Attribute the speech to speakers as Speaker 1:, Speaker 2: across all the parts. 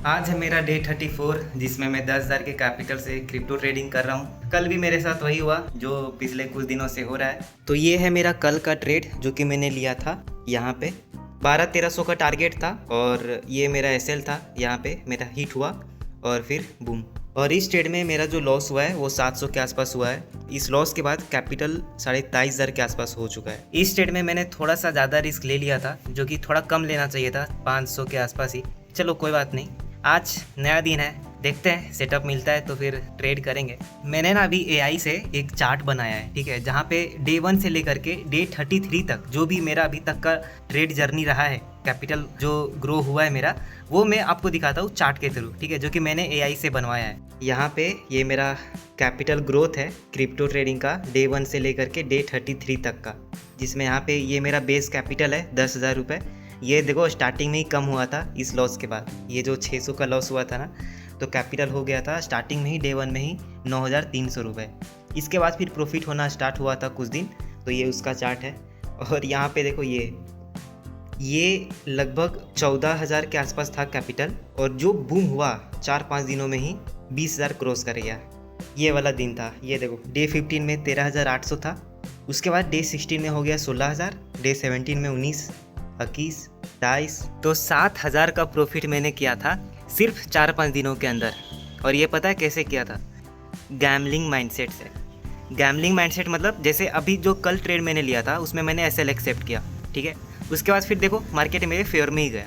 Speaker 1: आज है मेरा डे 34 जिसमें मैं 10,000 के कैपिटल से क्रिप्टो ट्रेडिंग कर रहा हूँ। कल भी मेरे साथ वही हुआ जो पिछले कुछ दिनों से हो रहा है। तो ये है मेरा कल का ट्रेड जो कि मैंने लिया था। यहाँ पे 1200-1300 का टारगेट था और ये मेरा एसएल था। यहाँ पे मेरा हिट हुआ और फिर बूम। और इस ट्रेड में मेरा जो लॉस हुआ है वो 700 के आसपास हुआ है। इस लॉस के बाद कैपिटल 23,500 के आसपास हो चुका है। इस ट्रेड में मैंने थोड़ा सा ज़्यादा रिस्क ले लिया था जो कि थोड़ा कम लेना चाहिए था, 500 के आसपास ही। चलो कोई बात नहीं, आज नया दिन है, देखते हैं सेटअप मिलता है तो फिर ट्रेड करेंगे। मैंने ना अभी एआई से एक चार्ट बनाया है, ठीक है, जहाँ पे डे 1 से लेकर के डे 33 तक जो भी मेरा अभी तक का ट्रेड जर्नी रहा है, कैपिटल जो ग्रो हुआ है मेरा, वो मैं आपको दिखाता हूँ चार्ट के थ्रू, ठीक है, जो कि मैंने एआई से बनवाया है। यहाँ पे ये मेरा कैपिटल ग्रोथ है क्रिप्टो ट्रेडिंग का डे 1 से लेकर के डे 33 तक का, जिसमें यहाँ पे ये मेरा बेस कैपिटल है 10,000 रुपये। ये देखो स्टार्टिंग में ही कम हुआ था इस लॉस के बाद। ये जो 600 का लॉस हुआ था ना, तो कैपिटल हो गया था स्टार्टिंग में ही डे 1 में ही 9,300 रुपये। इसके बाद फिर प्रॉफिट होना स्टार्ट हुआ था कुछ दिन, तो ये उसका चार्ट है। और यहाँ पे देखो ये लगभग 14,000 के आसपास था कैपिटल, और जो बूम हुआ 4-5 दिनों में ही 20,000 क्रॉस कर गया। ये वाला दिन था। ये देखो डे 15 में 13,800 था, उसके बाद डे 16 में हो गया 16,000, डे 17 में 19, 21, 22, तो 7,000 का प्रॉफिट मैंने किया था सिर्फ 4-5 दिनों के अंदर। और ये पता है कैसे किया था? गैम्बलिंग माइंडसेट से। गैम्बलिंग माइंडसेट मतलब जैसे अभी जो कल ट्रेड मैंने लिया था उसमें मैंने एसएल एक्सेप्ट किया, ठीक है, उसके बाद फिर देखो मार्केट मेरे फेवर में ही गया।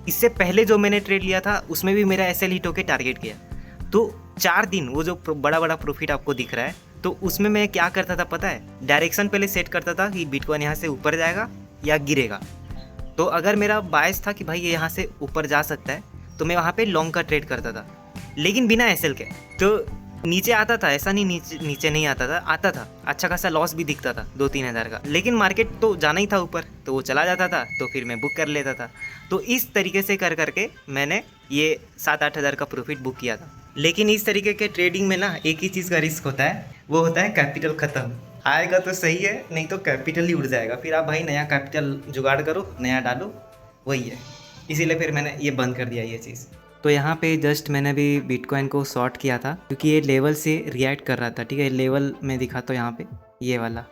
Speaker 1: इससे पहले जो मैंने ट्रेड लिया था उसमें भी मेरा एसएल हिट होकर टारगेट किया। तो 4 दिन वो जो बड़ा बड़ा प्रॉफिट आपको दिख रहा है, तो उसमें मैं क्या करता था पता है? डायरेक्शन पहले सेट करता था कि बिटकॉइन यहाँ से ऊपर जाएगा या गिरेगा। तो अगर मेरा बायस था कि भाई ये यहाँ से ऊपर जा सकता है तो मैं वहाँ पे लॉन्ग का ट्रेड करता था, लेकिन बिना एसएल के। तो नीचे आता था, ऐसा नहीं नीचे नहीं आता था, अच्छा खासा लॉस भी दिखता था 2-3 हज़ार का, लेकिन मार्केट तो जाना ही था ऊपर, तो वो चला जाता था तो फिर मैं बुक कर लेता था। तो इस तरीके से कर करके मैंने ये 7-8 हज़ार का प्रॉफिट बुक किया था। लेकिन इस तरीके के ट्रेडिंग में ना एक ही चीज़ का रिस्क होता है, वो होता है कैपिटल ख़त्म। आएगा तो सही है, नहीं तो कैपिटल ही उड़ जाएगा। फिर आप भाई नया कैपिटल जुगाड़ करो, नया डालो, वही है। इसीलिए फिर मैंने ये बंद कर दिया ये चीज़। तो यहाँ पे जस्ट मैंने भी बिटकॉइन को शॉर्ट किया था क्योंकि ये लेवल से रिएक्ट कर रहा था, ठीक है। लेवल में दिखाता हूँ यहाँ पे, ये वाला,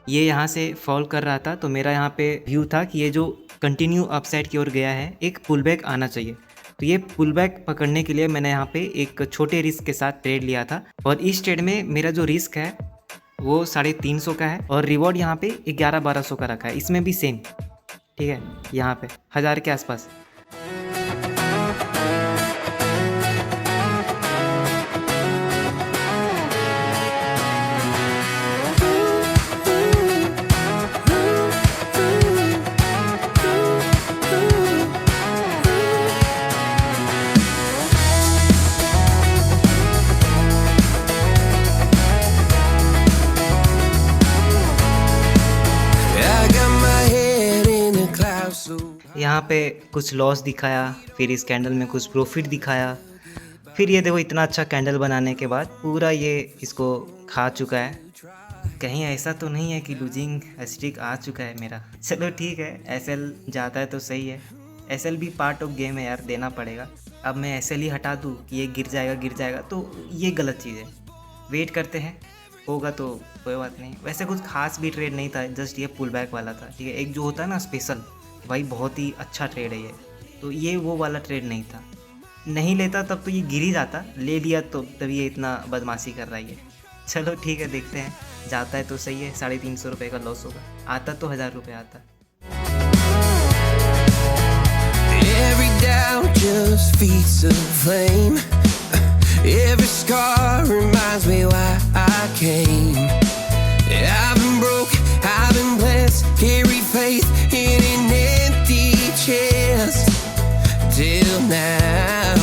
Speaker 1: ये यहाँ से फॉल कर रहा था। तो मेरा यहाँ पे व्यू था कि ये जो कंटिन्यू अपसाइड की ओर गया है, एक पुल बैक आना चाहिए। तो ये पुल बैक पकड़ने के लिए मैंने यहाँ पे एक छोटे रिस्क के साथ ट्रेड लिया था। और इस ट्रेड में मेरा जो रिस्क है वो 350 का है और रिवॉर्ड यहाँ पे 1100-1200 का रखा है। इसमें भी सेम, ठीक है, यहाँ पे 1000 के आसपास। यहाँ पे कुछ लॉस दिखाया, फिर इस कैंडल में कुछ प्रॉफिट दिखाया, फिर ये देखो इतना अच्छा कैंडल बनाने के बाद पूरा ये इसको खा चुका है। कहीं ऐसा तो नहीं है कि लूजिंग स्ट्रीक आ चुका है मेरा? चलो ठीक है, एसएल जाता है तो सही है। एसएल भी पार्ट ऑफ गेम है यार, देना पड़ेगा। अब मैं एसएल ही हटा दूँ कि ये गिर जाएगा तो ये गलत चीज़ है। वेट करते हैं, होगा तो कोई बात नहीं। वैसे कुछ खास भी ट्रेड नहीं था, जस्ट ये पुल बैक वाला था, ठीक है। एक जो होता है ना स्पेशल, भाई बहुत ही अच्छा ट्रेड है ये, तो ये वो वाला ट्रेड नहीं था। नहीं लेता तब तो ये गिर ही जाता, ले लिया तो तभी ये इतना बदमाशी कर रहा है ये। चलो ठीक है, देखते हैं, जाता है तो सही है। 350 रुपये का लॉस होगा, आता तो 1000 रुपये आता। Every doubt just feeds the flame. Every scar reminds me why I came. I've been broke, I've been blessed, carried faith in an empty chest till now.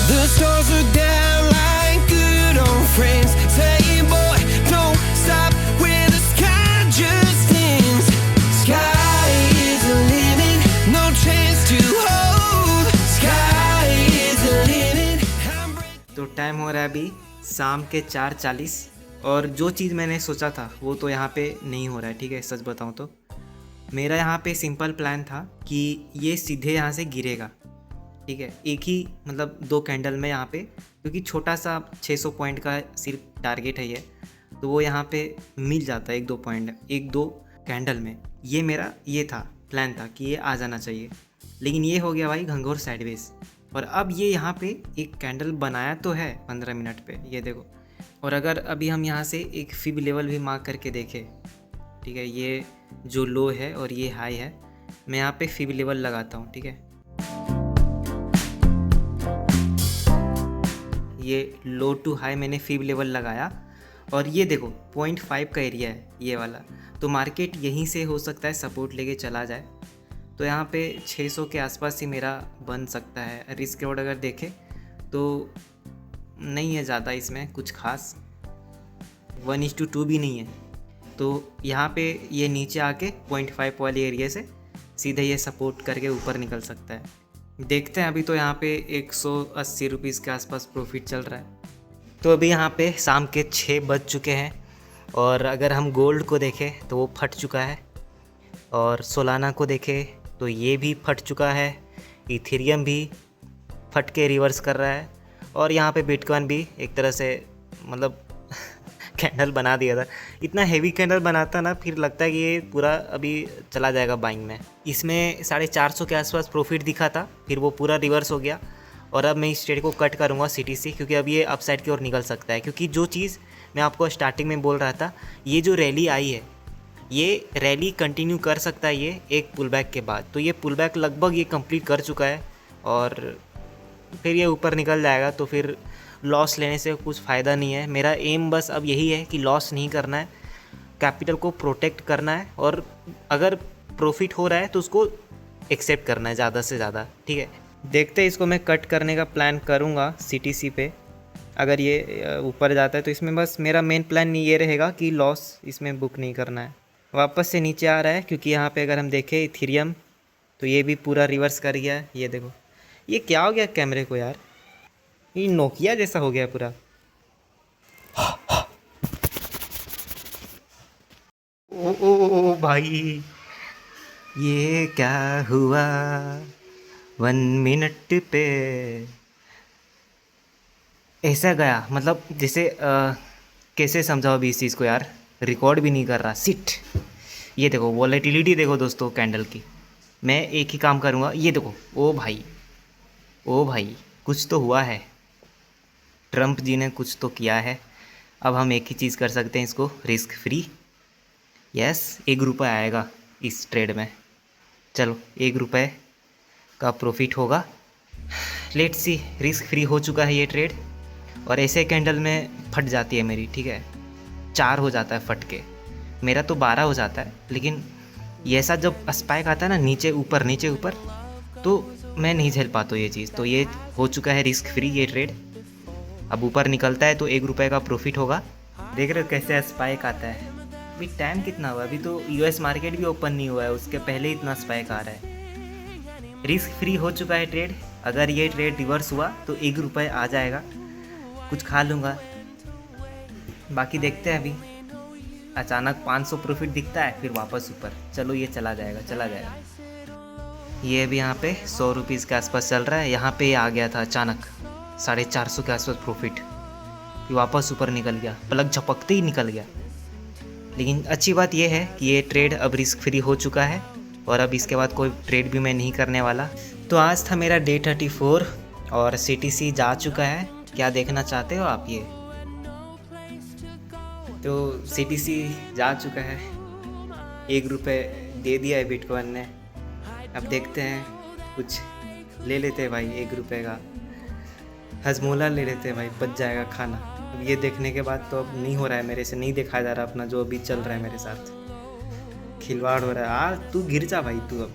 Speaker 1: The stars are down like good old friends, saying boy don't stop when the sky just ends. Sky is the limit, no chance to hold. Sky is the limit. तो time हो रहा है अभी शाम के 4:40, और जो चीज़ मैंने सोचा था वो तो यहाँ पे नहीं हो रहा है, ठीक है। सच बताऊँ तो मेरा यहाँ पे सिंपल प्लान था कि ये सीधे यहाँ से गिरेगा, ठीक है, एक ही मतलब 2 कैंडल में यहाँ पे, क्योंकि छोटा सा 600 पॉइंट का सिर्फ टारगेट है ये, तो वो यहाँ पे मिल जाता है 1-2 पॉइंट, 1-2 कैंडल में। ये मेरा ये था प्लान था कि ये आ जाना चाहिए, लेकिन ये हो गया भाई घंघोर साइडवेज। और अब ये यहाँ पे एक कैंडल बनाया तो है 15 मिनट पे, ये देखो। और अगर अभी हम यहाँ से एक फिब लेवल भी मार्क करके देखें, ठीक है, ये जो लो है और ये हाई है, मैं यहाँ पे फिब लेवल लगाता हूँ, ठीक है। ये लो टू हाई मैंने फिब लेवल लगाया और ये देखो 0.5 का एरिया है ये वाला, तो मार्केट यहीं से हो सकता है सपोर्ट लेके चला जाए। तो यहाँ पे 600 के आसपास ही मेरा बन सकता है। रिस्क रिवॉर्ड अगर देखें तो नहीं है ज़्यादा इसमें कुछ खास, 1:2 भी नहीं है। तो यहाँ पे ये नीचे आके 0.5 वाले एरिया से सीधे ये सपोर्ट करके ऊपर निकल सकता है। देखते हैं। अभी तो यहाँ पे 180 रुपीज़ के आसपास प्रॉफिट चल रहा है। तो अभी यहाँ पे शाम के 6 बज चुके हैं और अगर हम गोल्ड को देखें तो वो फट चुका है, और सोलाना को देखें तो ये भी फट चुका है, इथेरियम भी फट के रिवर्स कर रहा है, और यहाँ पे बिटकॉइन भी एक तरह से मतलब कैंडल बना दिया था। इतना हेवी कैंडल बनाता ना, फिर लगता है कि ये पूरा अभी चला जाएगा बाइंग में। इसमें 450 के आसपास प्रॉफिट दिखा था, फिर वो पूरा रिवर्स हो गया। और अब मैं इस ट्रेड को कट करूँगा CTC, क्योंकि अब ये अपसाइड की ओर निकल सकता है। क्योंकि जो चीज़ मैं आपको स्टार्टिंग में बोल रहा था, ये जो रैली आई है, ये रैली कंटिन्यू कर सकता है ये एक पुल बैक के बाद। तो ये पुल बैक लगभग ये कंप्लीट कर चुका है और फिर ये ऊपर निकल जाएगा। तो फिर लॉस लेने से कुछ फ़ायदा नहीं है। मेरा एम बस अब यही है कि लॉस नहीं करना है, कैपिटल को प्रोटेक्ट करना है, और अगर प्रॉफिट हो रहा है तो उसको एक्सेप्ट करना है ज़्यादा से ज़्यादा, ठीक है। देखते हैं, इसको मैं कट करने का प्लान करूँगा CTC पे। अगर ये ऊपर जाता है तो इसमें बस मेरा मेन प्लान ये रहेगा कि लॉस इसमें बुक नहीं करना है। वापस से नीचे आ रहा है, क्योंकि यहाँ पे अगर हम देखें इथेरियम तो ये भी पूरा रिवर्स कर गया है। ये देखो, ये क्या हो गया कैमरे को यार, ये नोकिया जैसा हो गया पूरा। ओ भाई, ये क्या हुआ 1 मिनट पे ऐसा गया, मतलब जैसे कैसे समझाओ अभी इस चीज़ को यार, रिकॉर्ड भी नहीं कर रहा सिट। ये देखो वॉलेटिलिटी देखो दोस्तों कैंडल की। मैं एक ही काम करूँगा, ये देखो, ओ भाई कुछ तो हुआ है, ट्रम्प जी ने कुछ तो किया है। अब हम एक ही चीज़ कर सकते हैं, इसको रिस्क फ्री। यस, 1 रुपये आएगा इस ट्रेड में। चलो 1 रुपये का प्रॉफिट होगा। लेट्स सी, रिस्क फ्री हो चुका है ये ट्रेड, और ऐसे कैंडल में फट जाती है मेरी, ठीक है, 4 हो जाता है फट के, मेरा तो 12 हो जाता है। लेकिन ये ऐसा जब स्पाइक आता है ना नीचे ऊपर, तो मैं नहीं झेल पाता ये चीज़। तो ये हो चुका है रिस्क फ्री ये ट्रेड। अब ऊपर निकलता है तो 1 रुपये का प्रॉफिट होगा। देख रहे हो कैसे स्पाइक आता है। अभी टाइम कितना हुआ, अभी तो US मार्केट भी ओपन नहीं हुआ है, उसके पहले ही इतना स्पाइक आ रहा है। रिस्क फ्री हो चुका है ट्रेड। अगर ये ट्रेड रिवर्स हुआ तो 1 रुपये आ जाएगा, कुछ खा लूँगा। बाकी देखते हैं। अभी अचानक 500 प्रॉफिट दिखता है, फिर वापस ऊपर, चलो ये चला जाएगा। ये अभी यहाँ पे 100 रुपीज़ के आसपास चल रहा है। यहाँ पे ये आ गया था अचानक 450 के आसपास प्रॉफिट, फिर वापस ऊपर निकल गया, पलक झपकते ही निकल गया। लेकिन अच्छी बात यह है कि ये ट्रेड अब रिस्क फ्री हो चुका है, और अब इसके बाद कोई ट्रेड भी मैं नहीं करने वाला। तो आज था मेरा डे 34 और CTC जा चुका है। क्या देखना चाहते हो आप? ये तो CTC जा चुका है, 1 रुपये दे दिया है बिटकॉइन ने। अब देखते हैं, कुछ ले लेते हैं भाई, 1 रुपये का हजमोला ले लेते हैं भाई, बच जाएगा खाना। अब ये देखने के बाद तो अब नहीं हो रहा है, मेरे से नहीं देखा जा रहा अपना जो अभी चल रहा है मेरे साथ, खिलवाड़ हो रहा है। तू गिर जा भाई, तू अब